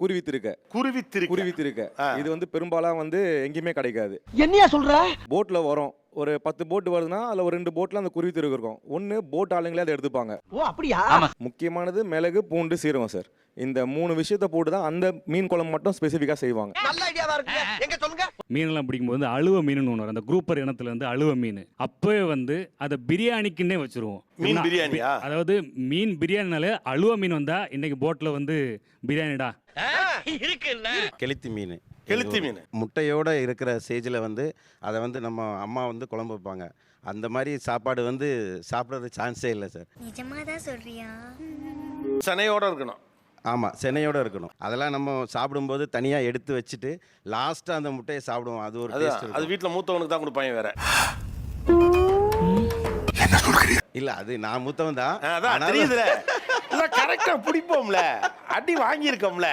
குருவித்திருக்க இது வந்து பெரும்பாலும் வந்து எங்கேயுமே கிடைக்காது. என்னையா சொல்ற? போட்ல வரும். ஒரு 10 போட் வருதுன்னா அதுல ஒரு 2 போட்ல அந்த குருவித்திருக்க இருக்கும். ஒன்னு போட் ஆளுங்களே அதை எடுத்துப்பாங்க. ஓ அப்படியா? முக்கியமானது மிளகு, பூண்டு, சீரகம் சார். இந்த 3 விஷயத்தை போட்டு தான் அந்த மீன் குழம்பு மட்டும் ஸ்பெசிஃபிக்கா செய்வாங்க. நல்ல ஐடியாவா இருக்கு. எங்க சொல்லுங்க. மீனெல்லாம் பிடிக்கும்போது அழுவ மீன் ஒன்று வரும். அந்த குரூப்பர் இனத்துல வந்து அழுவ மீன். அப்பவே வந்து அதை பிரியாணிக்குன்னே வச்சிருவோம். மீன் பிரியாணியா? அதாவது மீன் பிரியாணினாலே அழுவ மீன் வந்தா இன்னைக்கு போட்ல வந்து பிரியாணிடா இருக்குல்ல. கெளுத்தி மீன். கெளுத்தி மீன் முட்டையோட இருக்கிற ஸ்டேஜில் வந்து அதை வந்து நம்ம அம்மா வந்து குழம்பு வைப்பாங்க. அந்த மாதிரி சாப்பாடு வந்து சாப்பிட்றது சான்ஸே இல்லை சார். நிஜமா தான் சொல்றியா? சனையோட இருக்கணும். ஆமாம், சென்னையோடு இருக்கணும். அதெல்லாம் நம்ம சாப்பிடும்போது தனியாக எடுத்து வச்சுட்டு லாஸ்ட்டாக அந்த முட்டையை சாப்பிடுவோம். அது ஒரு டேஸ்ட். அது வீட்டில் மூத்தவனுக்கு தான் கொடுப்பாங்க வேற. இல்லை, அது நான் மூத்தவன் தான். அதான் தெரியுதுல. கரெக்டாக பிடிப்போம்ல, அடி வாங்கியிருக்கோம்ல.